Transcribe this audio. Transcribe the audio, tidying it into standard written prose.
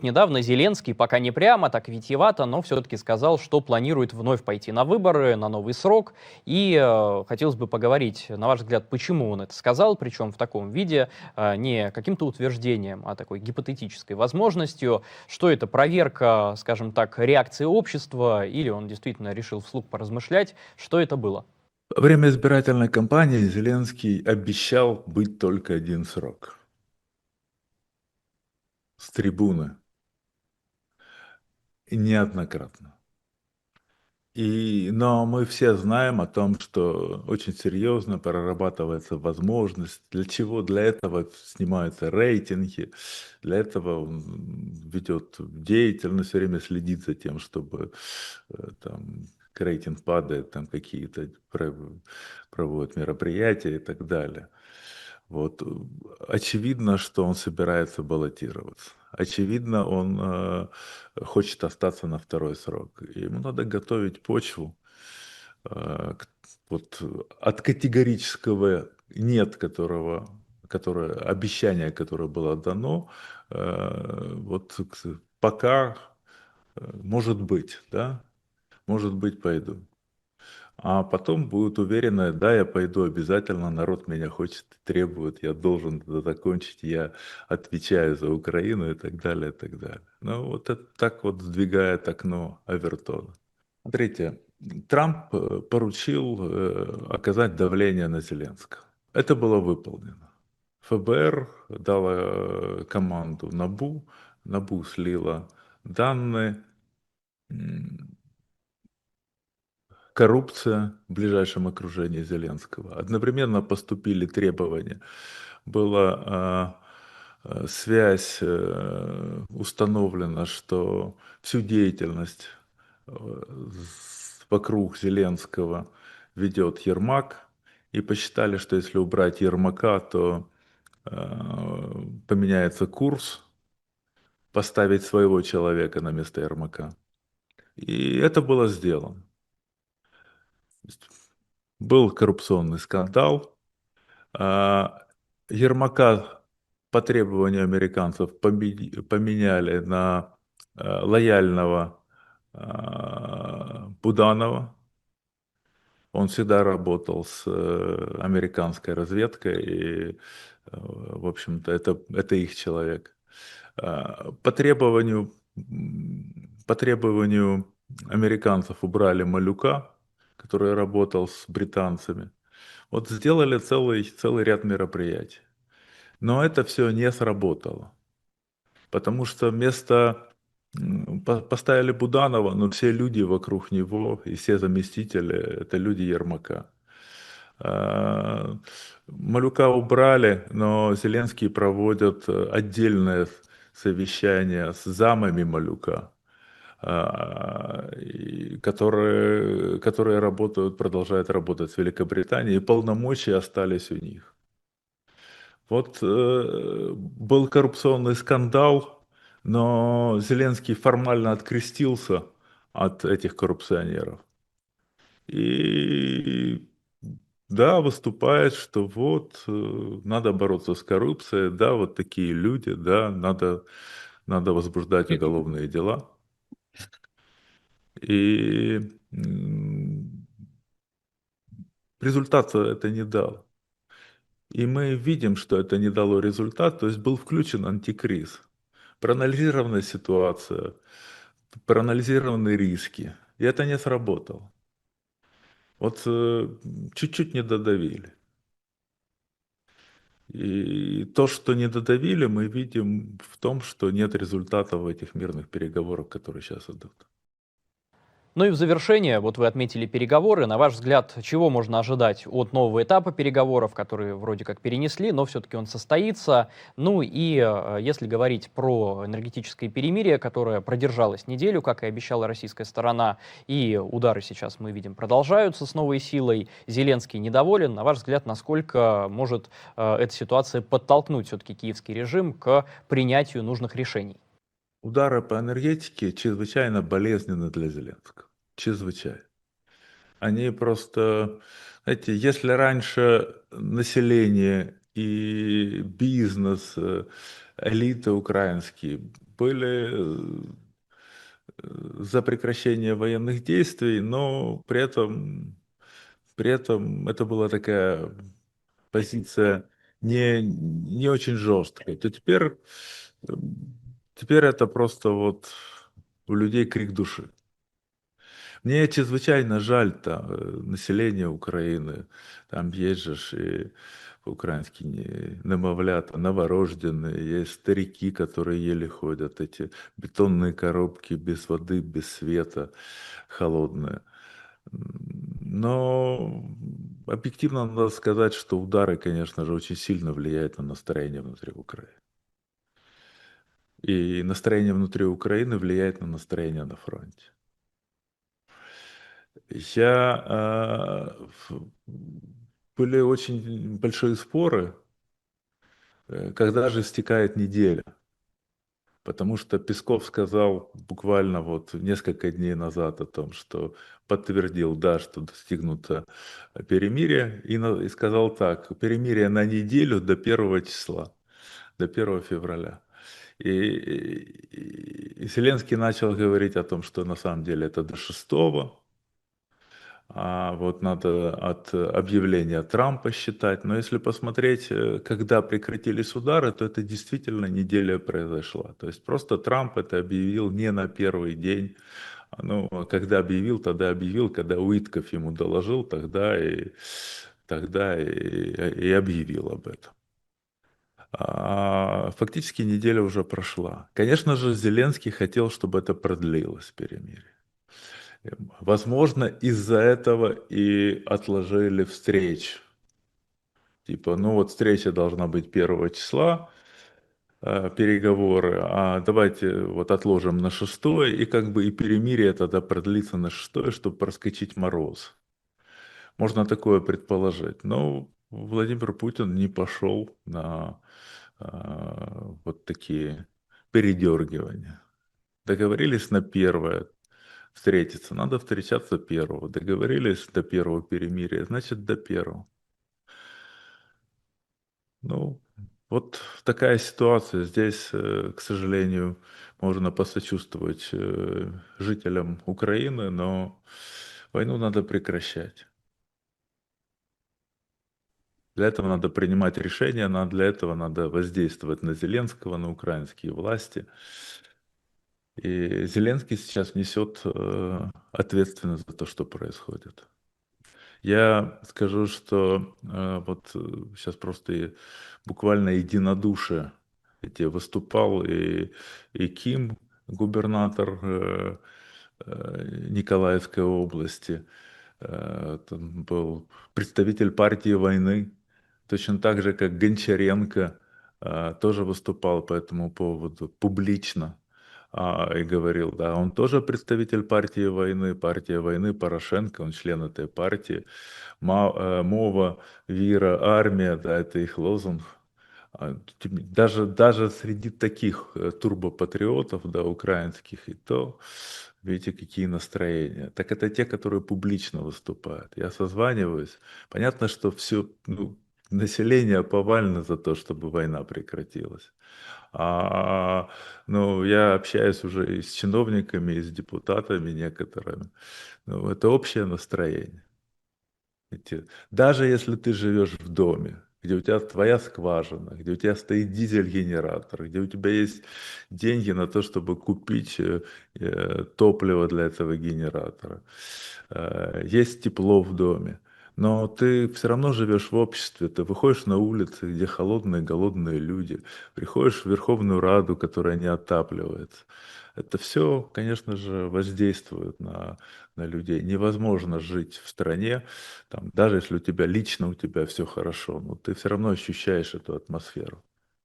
Недавно Зеленский, пока не прямо, так витиевато, но все-таки сказал, что планирует вновь пойти на выборы, на новый срок. И хотелось бы поговорить, на ваш взгляд, почему он это сказал, причем в таком виде, не каким-то утверждением, а такой гипотетической возможностью. Что это, проверка, скажем так, реакции общества, или он действительно решил вслух поразмышлять, что это было? Во время избирательной кампании Зеленский обещал быть только один срок с трибуны, и неоднократно. Но мы все знаем о том, что очень серьезно прорабатывается возможность, для чего, для этого снимаются рейтинги, для этого он ведет деятельность, все время следит за тем, чтобы там рейтинг падает, там какие-то проводят мероприятия и так далее. Вот. Очевидно, что он собирается баллотироваться. Очевидно, он хочет остаться на второй срок. И ему надо готовить почву вот, от категорического нет, которое, обещание, которое было дано, вот пока может быть, да, может быть, пойду. А потом будут уверены, да, я пойду обязательно, народ меня хочет, требует, я должен это закончить, я отвечаю за Украину и так далее, и так далее. Ну, вот это так вот сдвигает окно Авертона. Смотрите, Трамп поручил оказать давление на Зеленского. Это было выполнено. ФБР дало команду НАБУ, НАБУ слила данные, коррупция в ближайшем окружении Зеленского. Одновременно поступили требования. Была связь установлена, что всю деятельность вокруг Зеленского ведет Ермак. И посчитали, что если убрать Ермака, то поменяется курс, поставить своего человека на место Ермака. И это было сделано. Был коррупционный скандал. Ермака по требованию американцев поменяли на лояльного Буданова. Он всегда работал с американской разведкой, и, в общем-то, это их человек. По требованию американцев убрали Малюка, который работал с британцами. Вот сделали целый ряд мероприятий. Но это все не сработало. Потому что поставили Буданова, но все люди вокруг него и все заместители — это люди Ермака. Малюка убрали, но Зеленский проводит отдельное совещание с замами Малюка, которые работают, продолжают работать с Великобританией, и полномочия остались у них. Вот был коррупционный скандал, но Зеленский формально открестился от этих коррупционеров. И да, выступает, что вот надо бороться с коррупцией, да, вот такие люди, да, надо возбуждать уголовные дела. И результата это не дал. И мы видим, что это не дало результат, то есть был включен антикриз. Проанализирована ситуация, проанализированы риски, и это не сработало. Вот чуть-чуть не додавили. И то, что не додавили, мы видим в том, что нет результатов этих мирных переговоров, которые сейчас идут. Ну и в завершение, вот вы отметили переговоры. На ваш взгляд, чего можно ожидать от нового этапа переговоров, которые вроде как перенесли, но все-таки он состоится? Ну и если говорить про энергетическое перемирие, которое продержалось неделю, как и обещала российская сторона, и удары сейчас мы видим продолжаются с новой силой, Зеленский недоволен. На ваш взгляд, насколько может эта ситуация подтолкнуть все-таки киевский режим к принятию нужных решений? Удары по энергетике чрезвычайно болезненны для Зеленского. Чрезвычайно. Они просто, знаете, если раньше население и бизнес, элиты украинские были за прекращение военных действий, но при этом это была такая позиция не очень жесткая. Теперь это просто вот у людей крик души. Мне чрезвычайно жаль население Украины. Там есть же и по-украински немовлята, новорожденные, есть старики, которые еле ходят, эти бетонные коробки без воды, без света, холодные. Но объективно надо сказать, что удары, конечно же, очень сильно влияют на настроение внутри Украины. И настроение внутри Украины влияет на настроение на фронте. Были очень большие споры, когда же истекает неделя. Потому что Песков сказал буквально вот несколько дней назад о том, что подтвердил, да, что достигнуто перемирие, и сказал так: перемирие на неделю до 1 числа, до 1 февраля. И Зеленский начал говорить о том, что на самом деле это до 6, а вот надо от объявления Трампа считать. Но если посмотреть, когда прекратились удары, то это действительно неделя произошла. То есть просто Трамп это объявил не на первый день. Ну, когда объявил, тогда объявил, когда Уитков ему доложил, тогда и объявил об этом. Фактически неделя уже прошла. Конечно же, Зеленский хотел, чтобы это продлилось, перемирие. Возможно, из-за этого и отложили встречу. Типа, ну вот встреча должна быть 1 числа, переговоры, а давайте вот отложим на 6, и как бы и перемирие тогда продлится на 6, чтобы проскочить мороз. Можно такое предположить. Но Владимир Путин не пошел на вот такие передергивания. Договорились на 1 встретиться, надо встречаться 1. Договорились до 1 перемирия, значит до 1. Ну, вот такая ситуация. Здесь, к сожалению, можно посочувствовать жителям Украины, но войну надо прекращать. Для этого надо принимать решения, для этого надо воздействовать на Зеленского, на украинские власти. И Зеленский сейчас несет ответственность за то, что происходит. Я скажу, что вот сейчас просто буквально единодушие. Эти выступал и Ким, губернатор Николаевской области, там был представитель партии войны, точно так же, как Гончаренко, тоже выступал по этому поводу публично. И говорил, да, он тоже представитель партия войны Порошенко, он член этой партии. Мова, вера, армия, да, это их лозунг. Даже среди таких турбопатриотов, да, украинских, и то, видите, какие настроения. Так это те, которые публично выступают. Я созваниваюсь. Понятно, что все, население повально за то, чтобы война прекратилась. Ну, я общаюсь уже и с чиновниками, и с депутатами некоторыми. Ну, это общее настроение. Даже если ты живешь в доме, где у тебя твоя скважина, где у тебя стоит дизель-генератор, где у тебя есть деньги на то, чтобы купить топливо для этого генератора, есть тепло в доме, но ты все равно живешь в обществе, ты выходишь на улицы, где холодные, голодные люди, приходишь в Верховную Раду, которая не отапливается. Это все, конечно же, воздействует на людей. Невозможно жить в стране, там, даже если у тебя лично у тебя все хорошо, но ты все равно ощущаешь эту атмосферу.